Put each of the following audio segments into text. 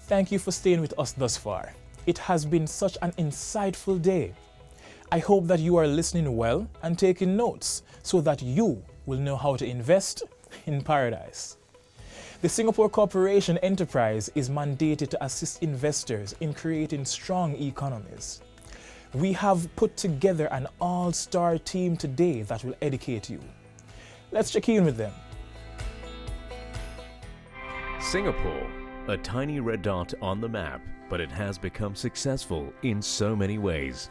Thank you for staying with us thus far. It has been such an insightful day. I hope that you are listening well and taking notes so that you will know how to invest in paradise. The Singapore Corporation Enterprise is mandated to assist investors in creating strong economies. We have put together an all-star team today that will educate you. Let's check in with them. Singapore, a tiny red dot on the map, but it has become successful in so many ways.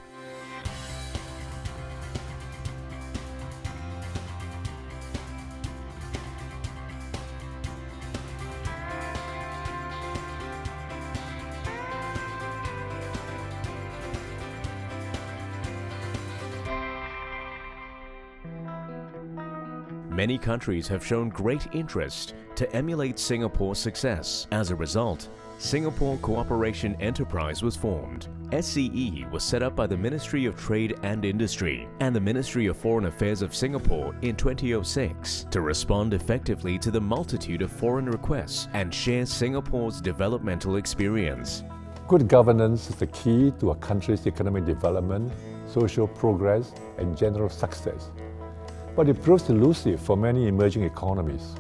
Many countries have shown great interest to emulate Singapore's success. As a result, Singapore Cooperation Enterprise was formed. SCE was set up by the Ministry of Trade and Industry and the Ministry of Foreign Affairs of Singapore in 2006 to respond effectively to the multitude of foreign requests and share Singapore's developmental experience. Good governance is the key to a country's economic development, social progress, and general success. But it proves elusive for many emerging economies.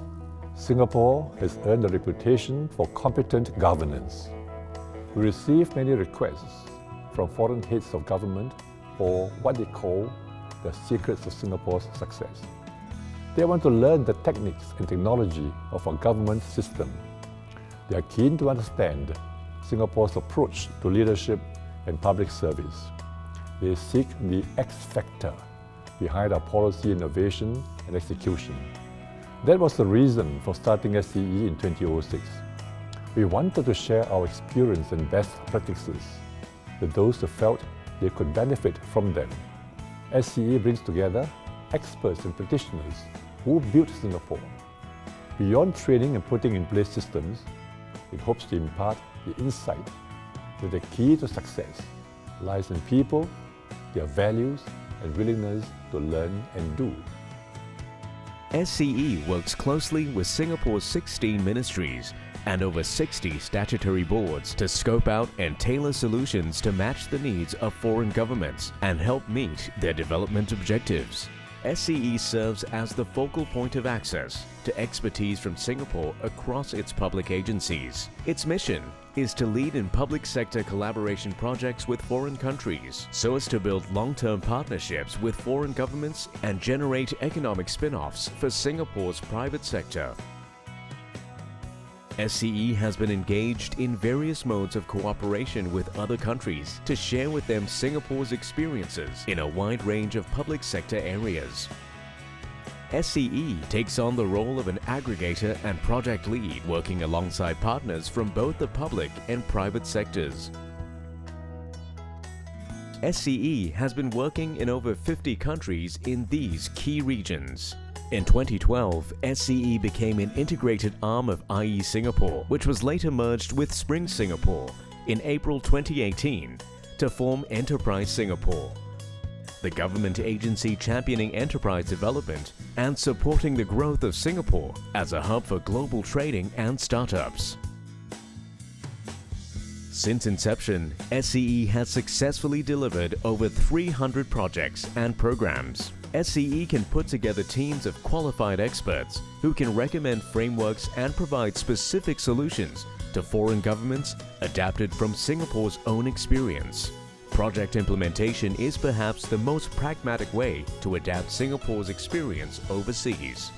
Singapore has earned a reputation for competent governance. We receive many requests from foreign heads of government for what they call the secrets of Singapore's success. They want to learn the techniques and technology of our government system. They are keen to understand Singapore's approach to leadership and public service. They seek the X factor behind our policy innovation and execution. That was the reason for starting SCE in 2006. We wanted to share our experience and best practices with those who felt they could benefit from them. SCE brings together experts and practitioners who built Singapore. Beyond training and putting in place systems, it hopes to impart the insight that the key to success lies in people, their values, and willingness to learn and do. SCE works closely with Singapore's 16 ministries and over 60 statutory boards to scope out and tailor solutions to match the needs of foreign governments and help meet their development objectives. SCE serves as the focal point of access to expertise from Singapore across its public agencies. Its mission is to lead in public sector collaboration projects with foreign countries so as to build long-term partnerships with foreign governments and generate economic spin-offs for Singapore's private sector. SCE has been engaged in various modes of cooperation with other countries to share with them Singapore's experiences in a wide range of public sector areas. SCE takes on the role of an aggregator and project lead, working alongside partners from both the public and private sectors. SCE has been working in over 50 countries in these key regions. In 2012, SCE became an integrated arm of IE Singapore, which was later merged with Spring Singapore in April 2018 to form Enterprise Singapore, the government agency championing enterprise development and supporting the growth of Singapore as a hub for global trading and startups. Since inception, SCE has successfully delivered over 300 projects and programs. SCE can put together teams of qualified experts who can recommend frameworks and provide specific solutions to foreign governments adapted from Singapore's own experience. Project implementation is perhaps the most pragmatic way to adapt Singapore's experience overseas.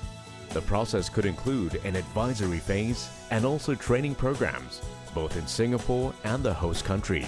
The process could include an advisory phase and also training programs, both in Singapore and the host country.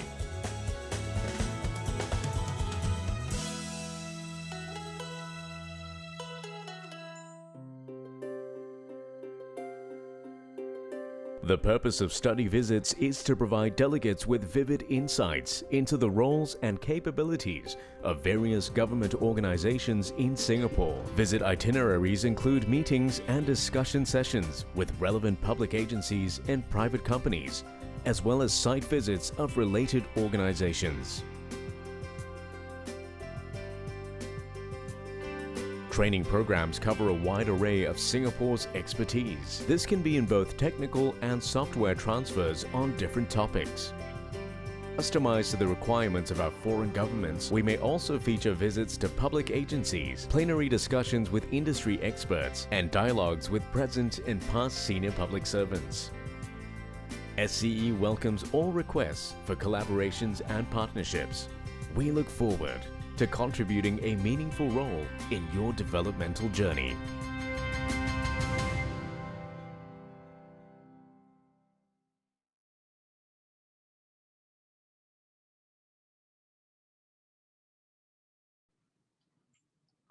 The purpose of study visits is to provide delegates with vivid insights into the roles and capabilities of various government organizations in Singapore. Visit itineraries include meetings and discussion sessions with relevant public agencies and private companies, as well as site visits of related organizations. Training programs cover a wide array of Singapore's expertise. This can be in both technical and software transfers on different topics. Customized to the requirements of our foreign governments, we may also feature visits to public agencies, plenary discussions with industry experts, and dialogues with present and past senior public servants. SCE welcomes all requests for collaborations and partnerships. We look forward to contributing a meaningful role in your developmental journey.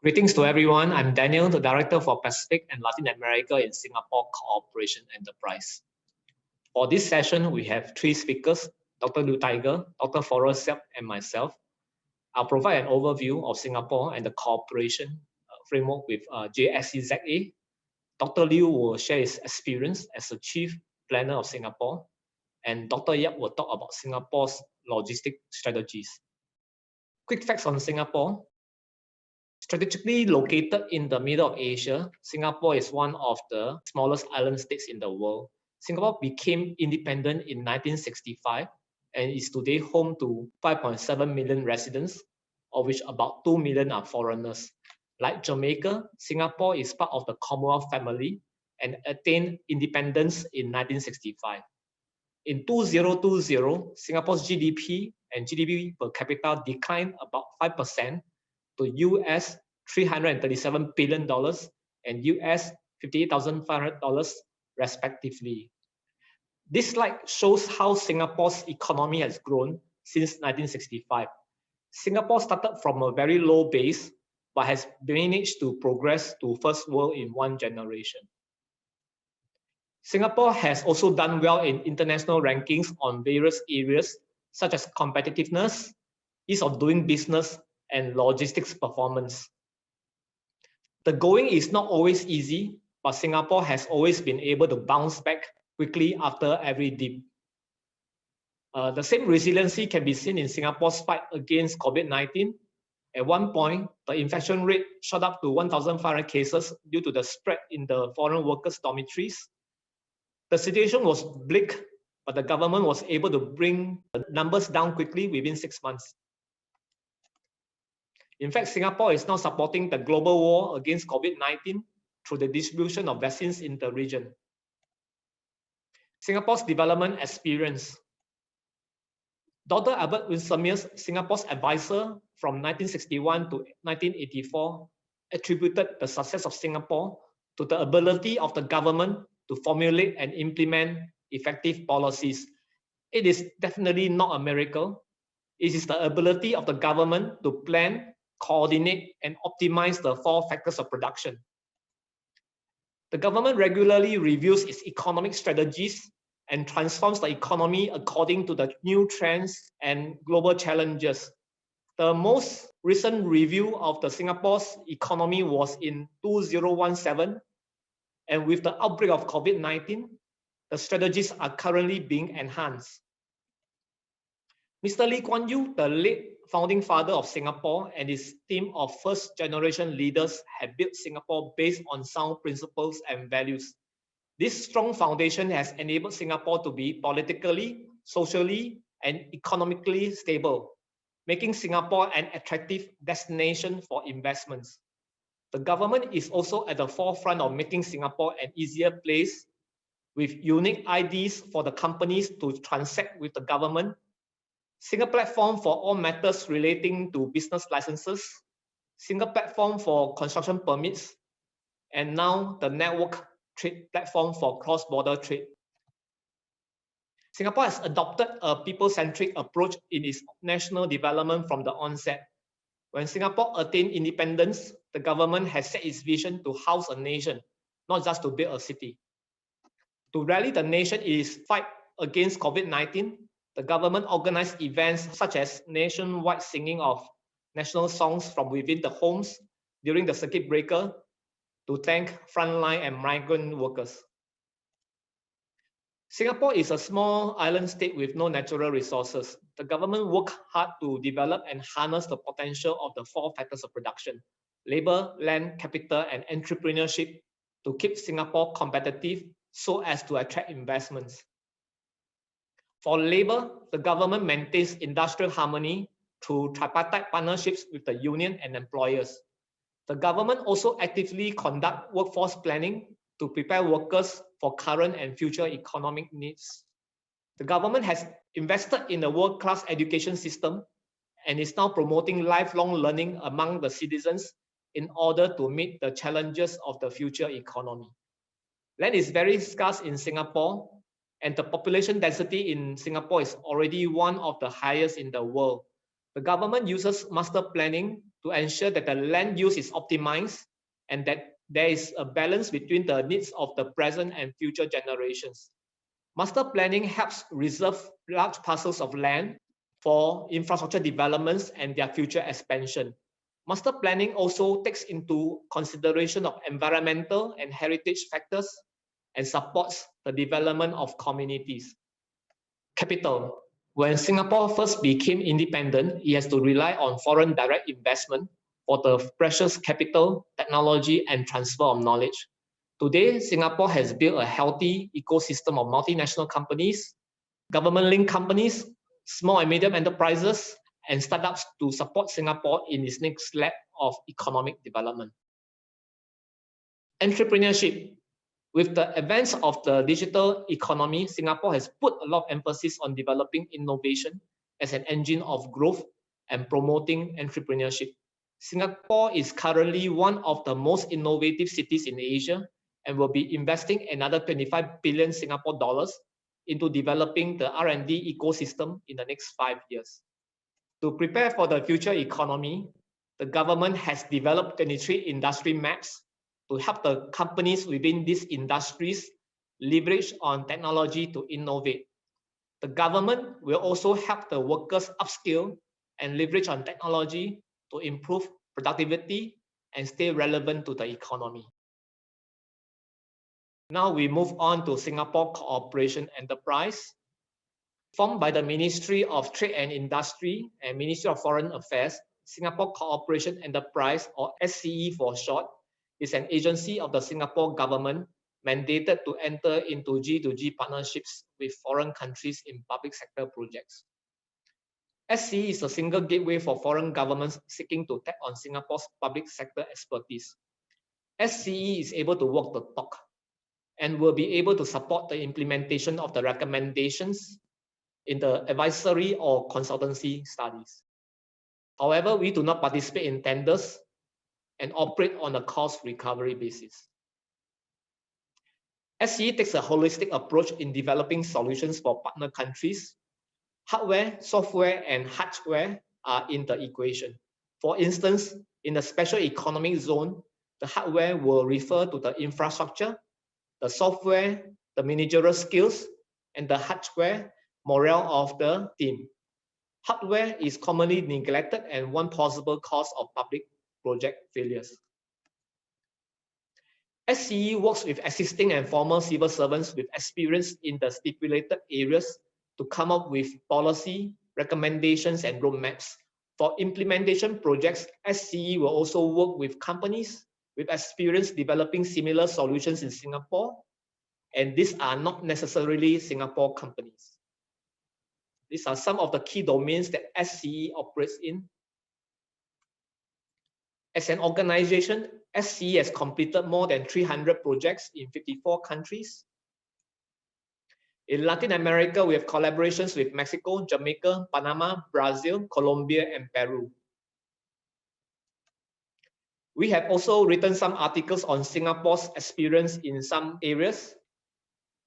Greetings to everyone. I'm Daniel, the Director for Pacific and Latin America in Singapore Cooperation Enterprise. For this session, we have three speakers, Dr. Liu Tiger, Dr. Forrest, Seah, and myself. I'll provide an overview of Singapore and the cooperation framework with JSEZA. Dr. Liu will share his experience as the Chief Planner of Singapore, and Dr. Yap will talk about Singapore's logistic strategies. Quick facts on Singapore. Strategically located in the middle of Asia, Singapore is one of the smallest island states in the world. Singapore became independent in 1965 and is today home to 5.7 million residents, of which about 2 million are foreigners. Like Jamaica, Singapore is part of the Commonwealth family and attained independence in 1965. In 2020, Singapore's GDP and GDP per capita declined about 5% to US $337 billion and US $58,500 respectively. This slide shows how Singapore's economy has grown since 1965. Singapore started from a very low base, but has managed to progress to first world in one generation. Singapore has also done well in international rankings on various areas such as competitiveness, ease of doing business, and logistics performance. The going is not always easy, but Singapore has always been able to bounce back quickly after every dip. The same resiliency can be seen in Singapore's fight against COVID-19. At one point, the infection rate shot up to 1,500 cases due to the spread in the foreign workers' dormitories. The situation was bleak, but the government was able to bring the numbers down quickly within 6 months. In fact, Singapore is now supporting the global war against COVID-19 through the distribution of vaccines in the region. Singapore's development experience. Dr. Albert Winsemius, Singapore's advisor from 1961 to 1984, attributed the success of Singapore to the ability of the government to formulate and implement effective policies. It is definitely not a miracle. It is the ability of the government to plan, coordinate, and optimize the 4 factors of production. The government regularly reviews its economic strategies and transforms the economy according to the new trends and global challenges. The most recent review of the Singapore's economy was in 2017, and with the outbreak of COVID-19, the strategies are currently being enhanced. Mr. Lee Kuan Yew, the late founding father of Singapore, and his team of first-generation leaders have built Singapore based on sound principles and values. This strong foundation has enabled Singapore to be politically, socially, and economically stable, making Singapore an attractive destination for investments. The government is also at the forefront of making Singapore an easier place with unique IDs for the companies to transact with the government, single platform for all matters relating to business licenses, single platform for construction permits, and now the network trade platform for cross-border trade. Singapore has adopted a people-centric approach in its national development from the onset. When Singapore attained independence, the government has set its vision to house a nation, not just to build a city. To rally the nation in its fight against COVID-19, the government organized events such as nationwide singing of national songs from within the homes during the circuit breaker to thank frontline and migrant workers. Singapore is a small island state with no natural resources. The government worked hard to develop and harness the potential of the 4 factors of production. labor, land, capital, and entrepreneurship to keep Singapore competitive so as to attract investments. For labor, the government maintains industrial harmony through tripartite partnerships with the union and employers. The government also actively conducts workforce planning to prepare workers for current and future economic needs. The government has invested in a world-class education system and is now promoting lifelong learning among the citizens in order to meet the challenges of the future economy. Land is very scarce in Singapore, and the population density in Singapore is already one of the highest in the world. The government uses master planning to ensure that the land use is optimized and that there is a balance between the needs of the present and future generations. Master planning helps reserve large parcels of land for infrastructure developments and their future expansion. Master planning also takes into consideration of environmental and heritage factors and supports the development of communities. Capital. When Singapore first became independent, it has to rely on foreign direct investment for the precious capital, technology, and transfer of knowledge. Today, Singapore has built a healthy ecosystem of multinational companies, government-linked companies, small and medium enterprises, and startups to support Singapore in its next leg of economic development. Entrepreneurship. With the advance of the digital economy, Singapore has put a lot of emphasis on developing innovation as an engine of growth and promoting entrepreneurship. Singapore is currently one of the most innovative cities in Asia and will be investing another 25 billion Singapore dollars into developing the R&D ecosystem in the next 5 years. To prepare for the future economy, the government has developed 23 industry maps to help the companies within these industries leverage on technology to innovate. The government will also help the workers upskill and leverage on technology to improve productivity and stay relevant to the economy. Now we move on to Singapore Cooperation Enterprise. Formed by the Ministry of Trade and Industry and Ministry of Foreign Affairs, Singapore Cooperation Enterprise, or SCE for short, is an agency of the Singapore government mandated to enter into G2G partnerships with foreign countries in public sector projects. SCE is a single gateway for foreign governments seeking to tap on Singapore's public sector expertise. SCE is able to walk the talk and will be able to support the implementation of the recommendations in the advisory or consultancy studies. However, we do not participate in tenders and operate on a cost recovery basis. SCE takes a holistic approach in developing solutions for partner countries. Hardware, software, and hardware are in the equation. For instance, in the special economic zone, the hardware will refer to the infrastructure, the software, the managerial skills, and the hardware, morale of the team. Hardware is commonly neglected and one possible cause of public project failures. SCE works with existing and former civil servants with experience in the stipulated areas to come up with policy, recommendations, and roadmaps. For implementation projects, SCE will also work with companies with experience developing similar solutions in Singapore, and these are not necessarily Singapore companies. These are some of the key domains that SCE operates in. As an organization, SCE has completed more than 300 projects in 54 countries. In Latin America, we have collaborations with Mexico, Jamaica, Panama, Brazil, Colombia, and Peru. We have also written some articles on Singapore's experience in some areas.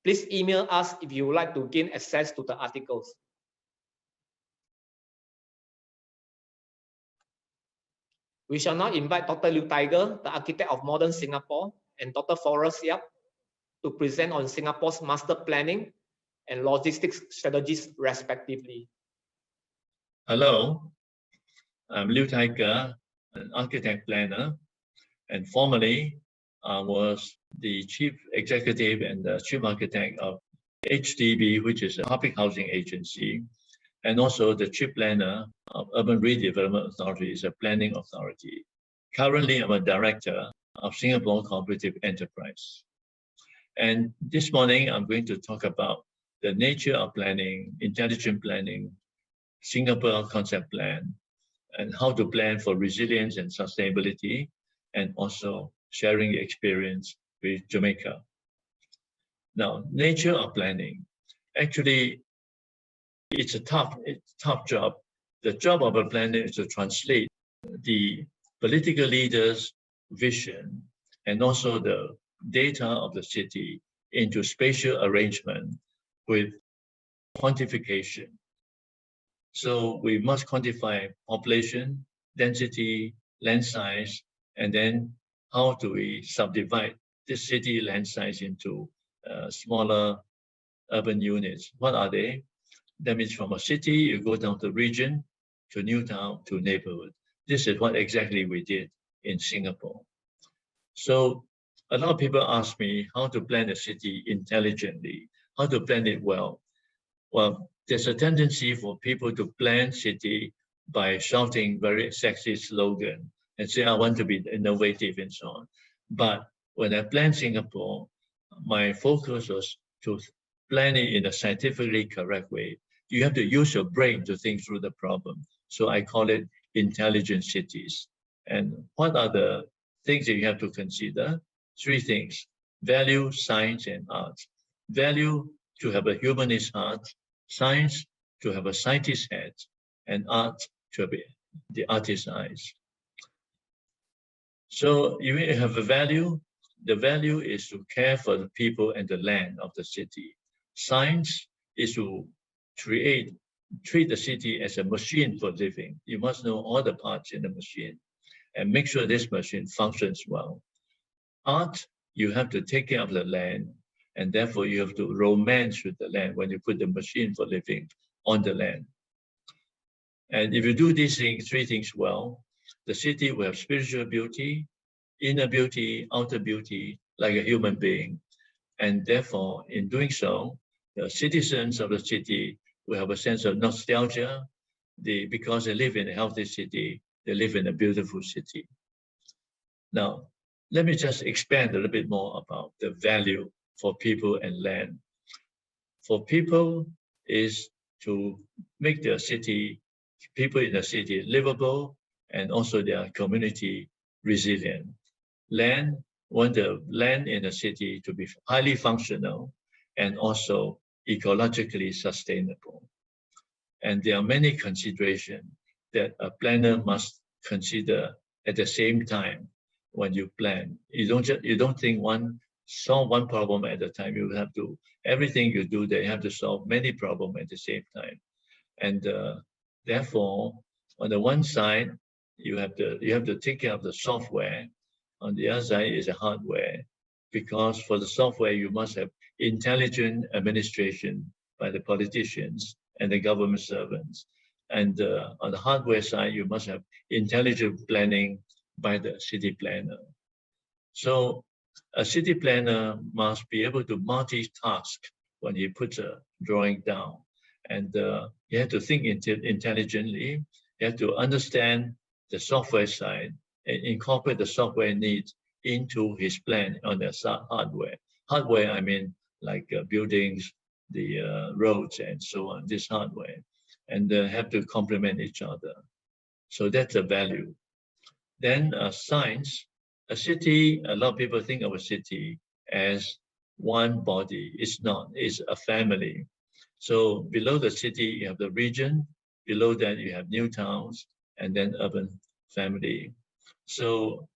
Please email us if you would like to gain access to the articles. We shall now invite Dr. Liu Tiger, the architect of modern Singapore, and Dr. Forrest Seah to present on Singapore's master planning and logistics strategies, respectively. Hello, I'm Liu Tiger, an architect planner, and formerly I was the chief executive and the chief architect of HDB, which is a public housing agency, and also the chief planner of Urban Redevelopment Authority, is a planning authority. Currently, I'm a director of Singapore Cooperative Enterprise. And this morning, I'm going to talk about the nature of planning, intelligent planning, Singapore concept plan, and how to plan for resilience and sustainability, and also sharing the experience with Jamaica. Now, nature of planning. Actually, it's a tough job. The job of a planner is to translate the political leaders' vision and also the data of the city into spatial arrangement with quantification. So we must quantify population, density, land size, and then how do we subdivide this city land size into smaller urban units? What are they? That means from a city, you go down to region, to new town, to neighborhood. This is what exactly we did in Singapore. So a lot of people ask me how to plan a city intelligently, how to plan it well. Well, there's a tendency for people to plan city by shouting very sexy slogan and say, I want to be innovative and so on. But when I planned Singapore, my focus was to plan it in a scientifically correct way. You have to use your brain to think through the problem. So I call it intelligent cities. And what are the things that you have to consider? 3 things: value, science, and art. Value, to have a humanist heart; science, to have a scientist's head; and art, to have the artist's eyes. So you have a value. The value is to care for the people and the land of the city. Science is to treat the city as a machine for living. You must know all the parts in the machine and make sure this machine functions well. Art, you have to take care of the land, and therefore you have to romance with the land when you put the machine for living on the land. And if you do these 3 things well, the city will have spiritual beauty, inner beauty, outer beauty, like a human being. And therefore, in doing so, the citizens of the city will have a sense of nostalgia. Because they live in a healthy city, they live in a beautiful city. Now, let me just expand a little bit more about the value for people and land. For people is to make their city, people in the city livable, and also their community resilient. Land, want the land in the city to be highly functional and also ecologically sustainable. And there are many considerations that a planner must consider at the same time when you plan. You don't think solve one problem at a time. You have to, everything you do, they have to solve many problems at the same time. And therefore, on the one side, you have to take care of the software. On the other side is the hardware, because for the software, you must have intelligent administration by the politicians and the government servants. And on the hardware side, you must have intelligent planning by the city planner. So a city planner must be able to multitask when he puts a drawing down. And you have to think intelligently. You have to understand the software side and incorporate the software needs into his plan on the hardware. Hardware, I mean, like buildings, the roads, and so on, this hardware. And have to complement each other. So that's a value. Then science, a city, a lot of people think of a city as one body. It's not, it's a family. So below the city, you have the region. Below that, you have new towns, and then urban family. So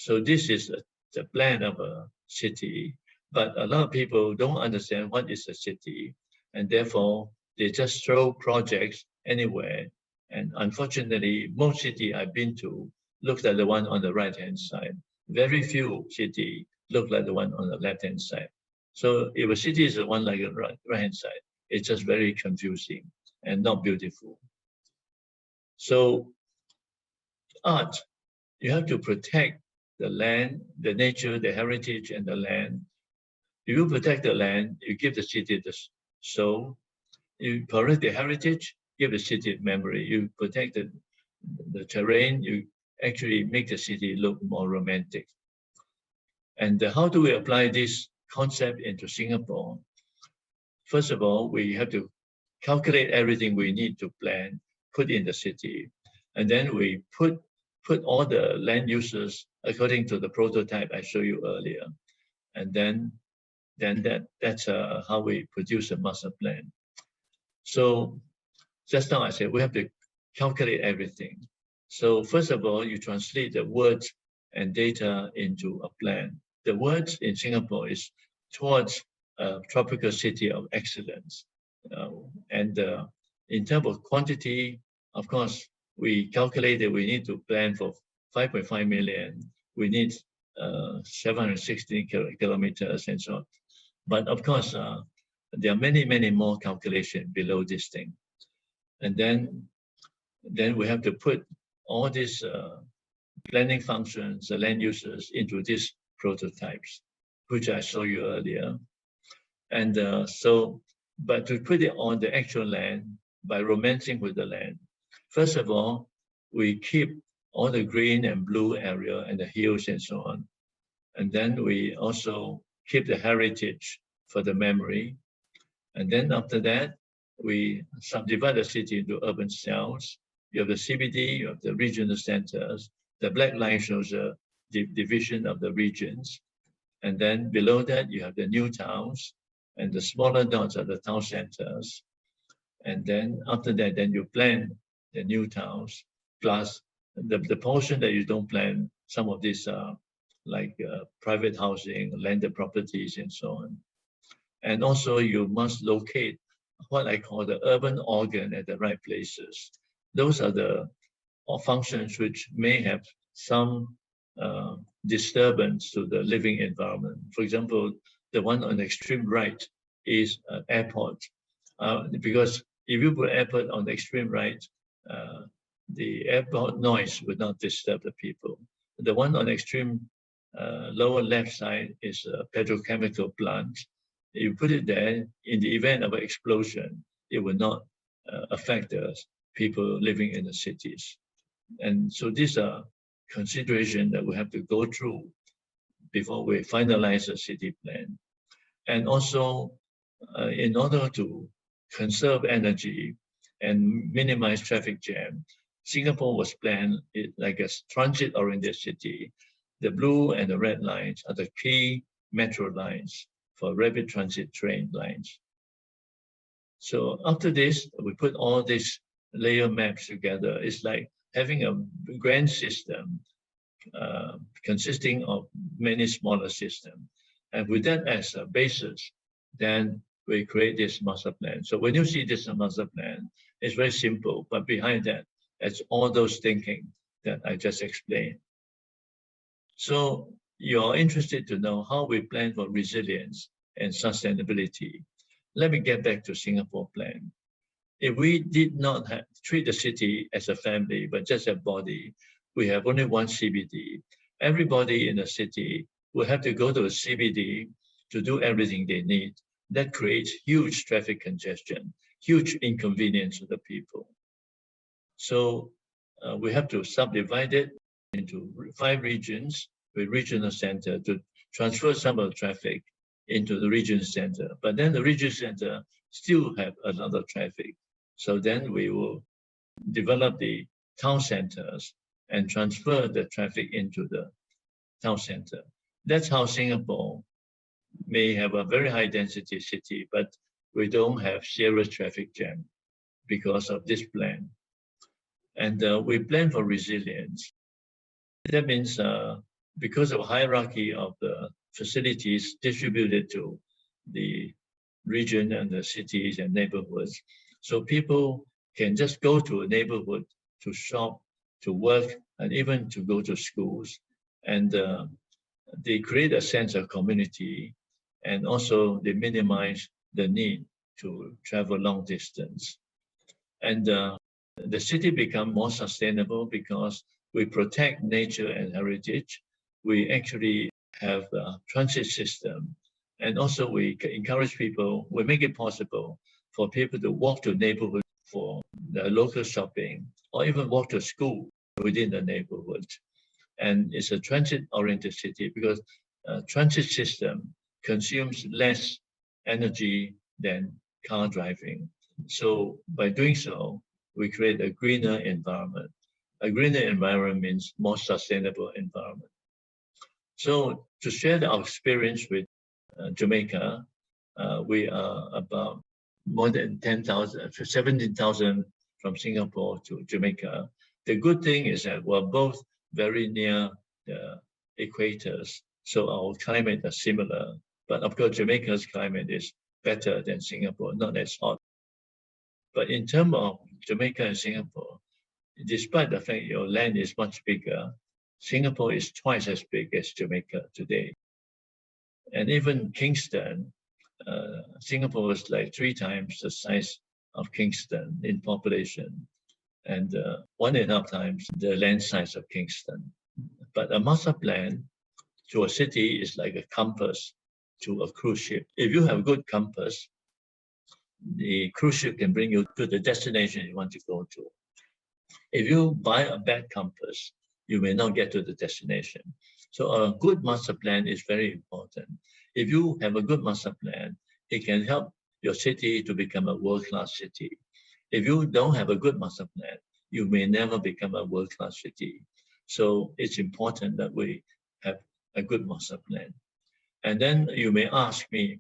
this is the plan of a city. But a lot of people don't understand what is a city, and therefore they just throw projects anywhere. And unfortunately, most cities I've been to look like the one on the right-hand side. Very few cities look like the one on the left-hand side. So if a city is the one like the right-hand side, it's just very confusing and not beautiful. So art, you have to protect the land, the nature, the heritage, and the land. If you protect the land, you give the city the soul. You protect the heritage, give the city memory. You protect the terrain, you actually make the city look more romantic. And how do we apply this concept into Singapore? First of all, we have to calculate everything we need to plan, put in the city. And then we put all the land uses according to the prototype I showed you earlier. And then that's how we produce a master plan. So just now I said we have to calculate everything. So first of all, you translate the words and data into a plan. The words in Singapore is towards a tropical city of excellence. In terms of quantity, of course, we calculated we need to plan for 5.5 million. We need 760 kilometers and so on. But of course, there are many more calculations below this thing. And then we have to put all these planning functions, the land uses into these prototypes, which I showed you earlier. And but to put it on the actual land by romancing with the land, first of all, we keep all the green and blue area and the hills and so on. And then we also keep the heritage for the memory. And then after that, we subdivide the city into urban cells. You have the CBD, you have the regional centers. The black line shows the division of the regions. And then below that, you have the new towns, and the smaller dots are the town centers. And then after that, then you plan the new towns, plus the portion that you don't plan, some of these are like private housing, landed properties, and so on. And also you must locate what I call the urban organ at the right places. Those are the functions which may have some disturbance to the living environment. For example, the one on the extreme right is an airport. Because if you put airport on the extreme right, the airport noise would not disturb the people. The one on the extreme lower left side is a petrochemical plant. You put it there, in the event of an explosion, it will not affect the people living in the cities. And so these are considerations that we have to go through before we finalize a city plan. And also, in order to conserve energy and minimize traffic jam, Singapore was planned like a transit-oriented city. The blue and the red lines are the key metro lines for rapid transit train lines. So after this, we put all these layer maps together. It's like having a grand system consisting of many smaller systems. And with that as a basis, then we create this master plan. So when you see this master plan, it's very simple, but behind that, it's all those thinking that I just explained. So you're interested to know how we plan for resilience and sustainability. Let me get back to Singapore plan. If we did not treat the city as a family, but just a body, we have only one CBD. Everybody in the city will have to go to a CBD to do everything they need. That creates huge traffic congestion, huge inconvenience to the people. So we have to subdivide it into 5 regions with regional center to transfer some of the traffic into the region center. But then the region center still have a lot of traffic. So then we will develop the town centers and transfer the traffic into the town center. That's how Singapore may have a very high density city, but we don't have serious traffic jam because of this plan. And we plan for resilience. That means because of hierarchy of the facilities distributed to the region and the cities and neighborhoods. So people can just go to a neighborhood to shop, to work, and even to go to schools. And they create a sense of community, and also they minimize the need to travel long distance. And the city become more sustainable because we protect nature and heritage. We actually have a transit system, and also we encourage people, we make it possible for people to walk to neighborhood for the local shopping, or even walk to school within the neighborhood. And it's a transit-oriented city because transit system consumes less energy than car driving. So by doing so, we create a greener environment. A greener environment means more sustainable environment. So to share our experience with Jamaica, we are about more than 10,000, 17,000 from Singapore to Jamaica. The good thing is that we're both very near the equators, so our climate is similar. But of course, Jamaica's climate is better than Singapore, not as hot. But in terms of Jamaica and Singapore, despite the fact your land is much bigger, Singapore is twice as big as Jamaica today. And even Kingston, Singapore is like 3 times the size of Kingston in population, and 1.5 times the land size of Kingston. But a master plan to a city is like a compass to a cruise ship. If you have a good compass, the cruise ship can bring you to the destination you want to go to. If you buy a bad compass, you may not get to the destination. So a good master plan is very important. If you have a good master plan, it can help your city to become a world-class city. If you don't have a good master plan, you may never become a world-class city. So it's important that we have a good master plan. And then you may ask me,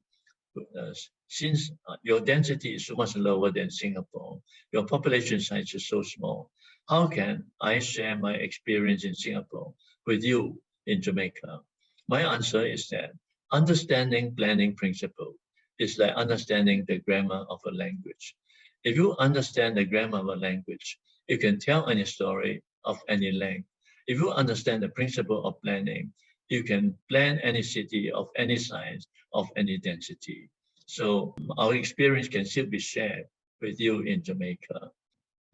since your density is so much lower than Singapore, your population size is so small, how can I share my experience in Singapore with you in Jamaica? My answer is that understanding planning principle is like understanding the grammar of a language. If you understand the grammar of a language, you can tell any story of any length. If you understand the principle of planning, you can plan any city of any size, of any density. So our experience can still be shared with you in Jamaica.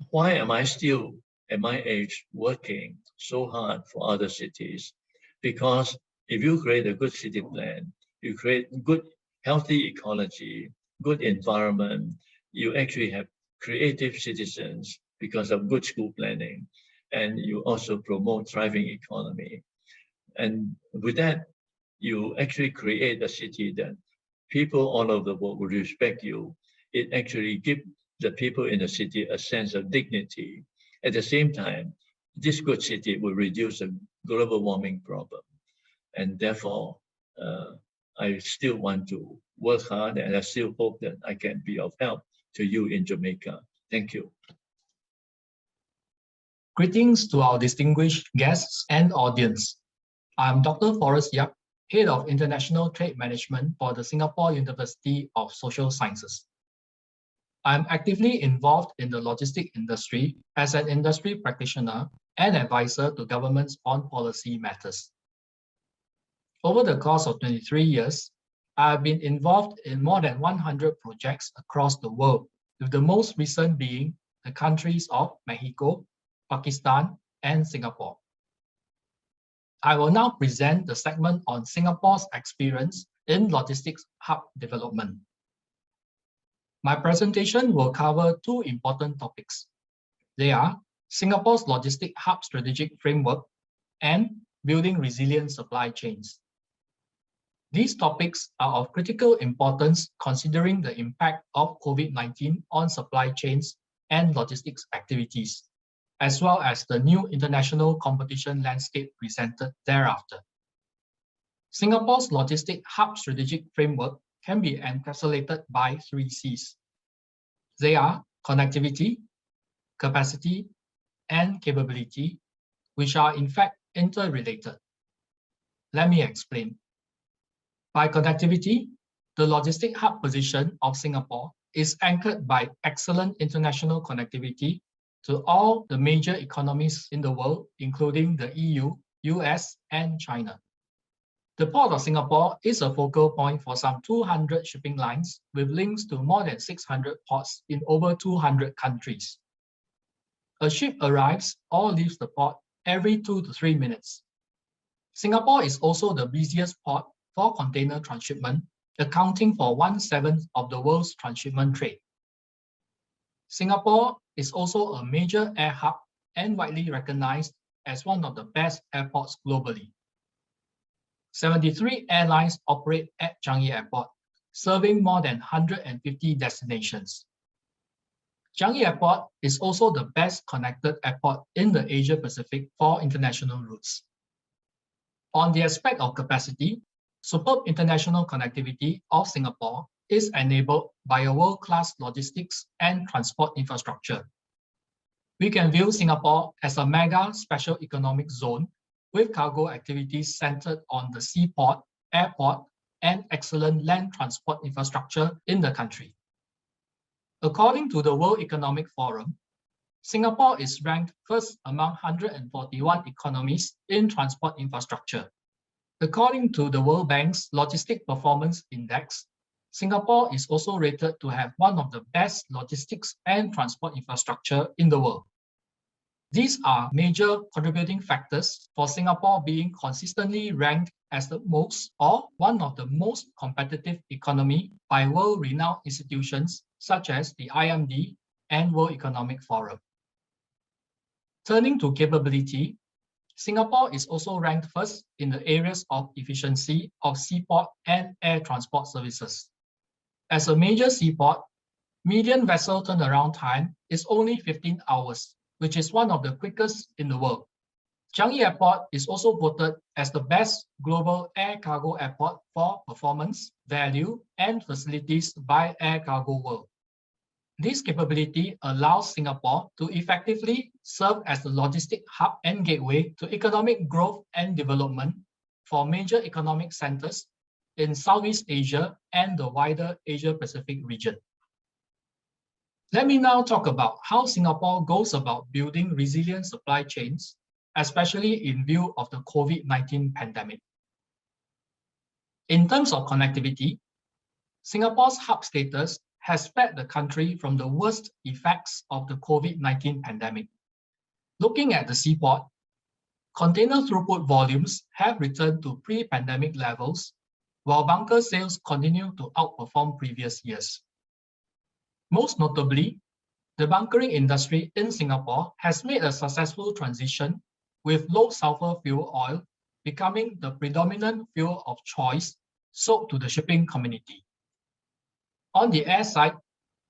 Why am I still, at my age, working so hard for other cities? Because if you create a good city plan, you create good, healthy ecology, good environment, you actually have creative citizens because of good school planning, and you also promote thriving economy. And with that, you actually create a city that people all over the world will respect you. It actually gives the people in the city a sense of dignity. At the same time, this good city will reduce the global warming problem. And therefore, I still want to work hard, and I still hope that I can be of help to you in Jamaica. Thank you. Greetings to our distinguished guests and audience. I'm Dr. Forrest, Head of International Trade Management for the Singapore University of Social Sciences. I'm actively involved in the logistic industry as an industry practitioner and advisor to governments on policy matters. Over the course of 23 years, I've been involved in more than 100 projects across the world, with the most recent being the countries of Mexico, Pakistan, and Singapore. I will now present the segment on Singapore's experience in logistics hub development. My presentation will cover 2 important topics. They are Singapore's logistic hub strategic framework and building resilient supply chains. These topics are of critical importance considering the impact of COVID-19 on supply chains and logistics activities, as well as the new international competition landscape presented thereafter. Singapore's logistic hub strategic framework can be encapsulated by 3 Cs. They are connectivity, capacity, and capability, which are in fact interrelated. Let me explain. By connectivity, the logistic hub position of Singapore is anchored by excellent international connectivity to all the major economies in the world, including the EU, US, and China. The Port of Singapore is a focal point for some 200 shipping lines with links to more than 600 ports in over 200 countries. A ship arrives or leaves the port every 2 to 3 minutes. Singapore is also the busiest port for container transshipment, accounting for 1/7 of the world's transshipment trade. Singapore is also a major air hub and widely recognized as one of the best airports globally. 73 airlines operate at Changi Airport, serving more than 150 destinations. Changi Airport is also the best connected airport in the Asia Pacific for international routes. On the aspect of capacity, superb international connectivity of Singapore is enabled by a world-class logistics and transport infrastructure. We can view Singapore as a mega special economic zone with cargo activities centered on the seaport, airport, and excellent land transport infrastructure in the country. According to the World Economic Forum, Singapore is ranked first among 141 economies in transport infrastructure. According to the World Bank's Logistic Performance Index, Singapore is also rated to have one of the best logistics and transport infrastructure in the world. These are major contributing factors for Singapore being consistently ranked as the most or one of the most competitive economy by world-renowned institutions such as the IMD and World Economic Forum. Turning to capability, Singapore is also ranked first in the areas of efficiency of seaport and air transport services. As a major seaport, median vessel turnaround time is only 15 hours, which is one of the quickest in the world. Changi Airport is also voted as the best global air cargo airport for performance, value, and facilities by Air Cargo World. This capability allows Singapore to effectively serve as the logistic hub and gateway to economic growth and development for major economic centers in Southeast Asia and the wider Asia-Pacific region. Let me now talk about how Singapore goes about building resilient supply chains, especially in view of the COVID-19 pandemic. In terms of connectivity, Singapore's hub status has spared the country from the worst effects of the COVID-19 pandemic. Looking at the seaport, container throughput volumes have returned to pre-pandemic levels, while bunker sales continue to outperform previous years. Most notably, the bunkering industry in Singapore has made a successful transition, with low sulfur fuel oil becoming the predominant fuel of choice sold to the shipping community. On the air side,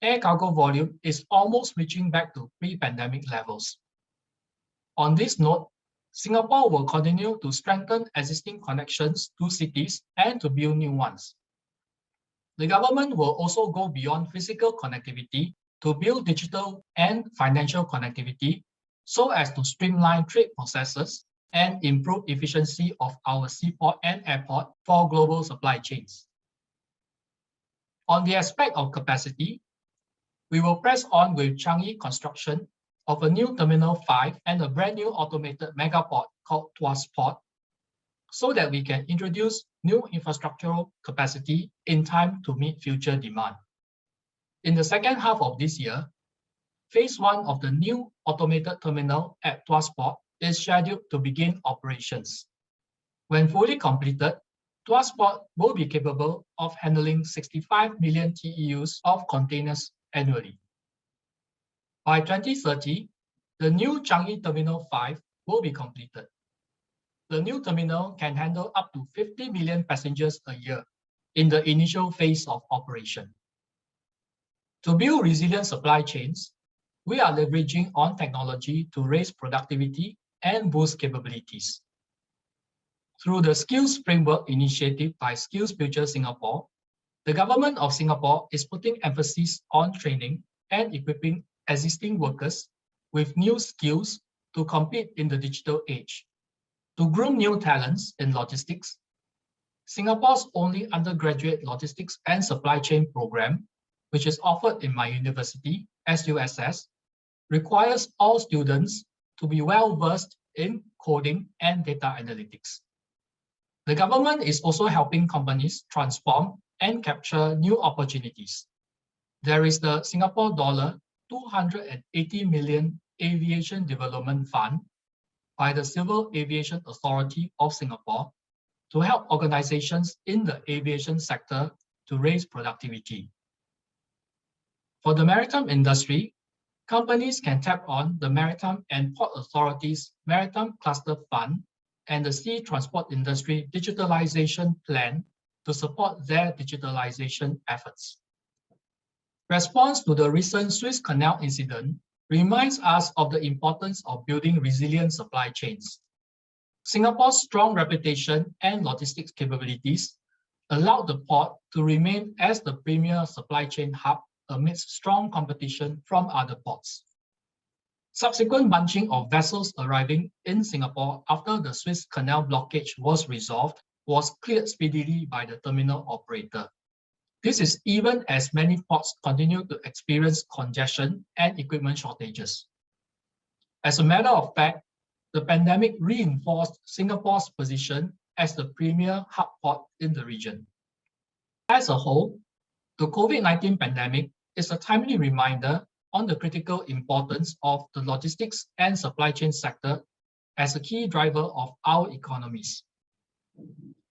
air cargo volume is almost reaching back to pre-pandemic levels. On this note, Singapore will continue to strengthen existing connections to cities and to build new ones. The government will also go beyond physical connectivity to build digital and financial connectivity so as to streamline trade processes and improve efficiency of our seaport and airport for global supply chains. On the aspect of capacity, we will press on with Changi construction of a new Terminal 5 and a brand new automated megaport called Tuas Port, so that we can introduce new infrastructural capacity in time to meet future demand. In the second half of this year, Phase 1 of the new automated terminal at Tuas Port is scheduled to begin operations. When fully completed, Tuas Port will be capable of handling 65 million TEUs of containers annually. By 2030, the new Changi Terminal 5 will be completed. The new terminal can handle up to 50 million passengers a year in the initial phase of operation. To build resilient supply chains, we are leveraging on technology to raise productivity and boost capabilities. Through the Skills Framework initiative by Skills Future Singapore, the government of Singapore is putting emphasis on training and equipping existing workers with new skills to compete in the digital age. To groom new talents in logistics, Singapore's only undergraduate logistics and supply chain program, which is offered in my university, SUSS, requires all students to be well-versed in coding and data analytics. The government is also helping companies transform and capture new opportunities. There is the Singapore dollar 280 million Aviation Development Fund by the Civil Aviation Authority of Singapore to help organizations in the aviation sector to raise productivity. For the maritime industry, companies can tap on the Maritime and Port Authority's Maritime Cluster Fund and the Sea Transport Industry Digitalization Plan to support their digitalization efforts. Response to the recent Suez Canal incident reminds us of the importance of building resilient supply chains. Singapore's strong reputation and logistics capabilities allowed the port to remain as the premier supply chain hub amidst strong competition from other ports. Subsequent bunching of vessels arriving in Singapore after the Suez Canal blockage was resolved was cleared speedily by the terminal operator. This is even as many ports continue to experience congestion and equipment shortages. As a matter of fact, the pandemic reinforced Singapore's position as the premier hub port in the region. As a whole, the COVID-19 pandemic is a timely reminder on the critical importance of the logistics and supply chain sector as a key driver of our economies.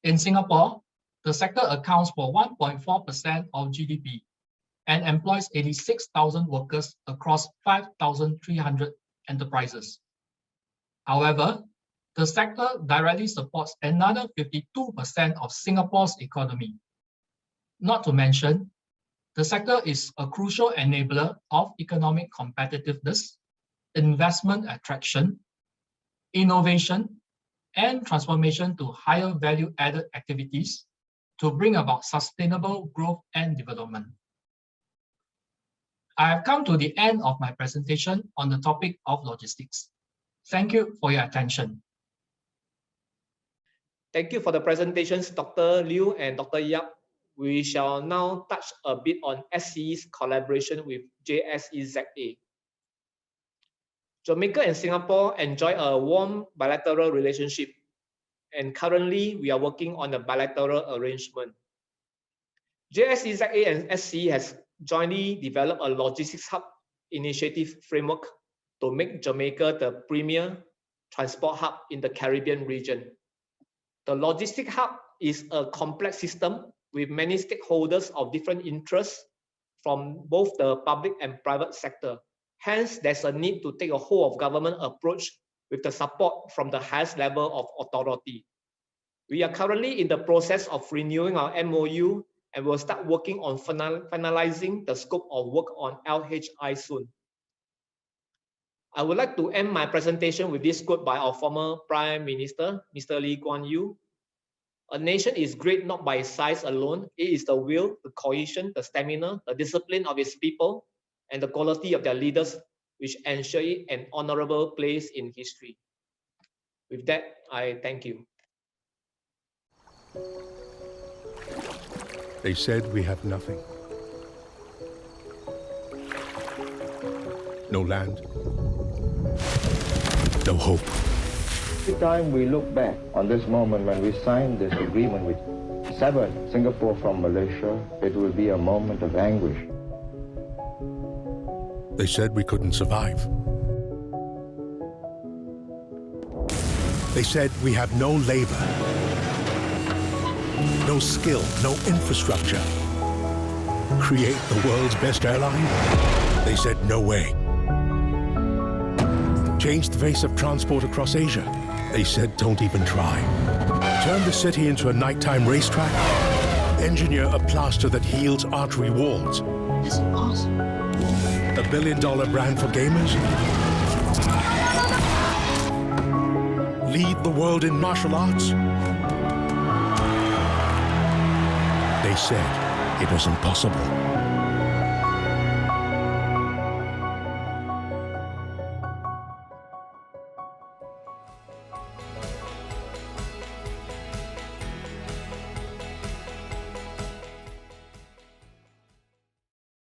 In Singapore, the sector accounts for 1.4% of GDP and employs 86,000 workers across 5,300 enterprises. However, the sector directly supports another 52% of Singapore's economy. Not to mention, the sector is a crucial enabler of economic competitiveness, investment attraction, innovation, and transformation to higher value-added activities to bring about sustainable growth and development. I have come to the end of my presentation on the topic of logistics. Thank you for your attention. Thank you for the presentations, Dr. Liu and Dr. Yap. We shall now touch a bit on SCE's collaboration with JSEZA. Jamaica and Singapore enjoy a warm bilateral relationship, and currently we are working on a bilateral arrangement. JSEZA and SCE has jointly developed a logistics hub initiative framework to make Jamaica the premier transport hub in the Caribbean region. The logistic hub is a complex system with many stakeholders of different interests from both the public and private sector. Hence, there's a need to take a whole of government approach with the support from the highest level of authority. We are currently in the process of renewing our MOU and will start working on finalizing the scope of work on JLHI soon. I would like to end my presentation with this quote by our former Prime Minister, Mr. Lee Kuan Yew. A nation is great not by size alone, it is the will, the cohesion, the stamina, the discipline of its people, and the quality of their leaders which ensure it an honorable place in history. With that, I thank you. They said we have nothing. No land. No hope. Every time we look back on this moment when we signed this agreement which severed Singapore from Malaysia, it will be a moment of anguish. They said we couldn't survive. They said we have no labor, no skill, no infrastructure. Create the world's best airline? They said no way. Change the face of transport across Asia? They said don't even try. Turn the city into a nighttime racetrack? Engineer a plaster that heals artery walls? Is it possible? A $1 billion brand for gamers? Lead the world in martial arts? They said it was impossible.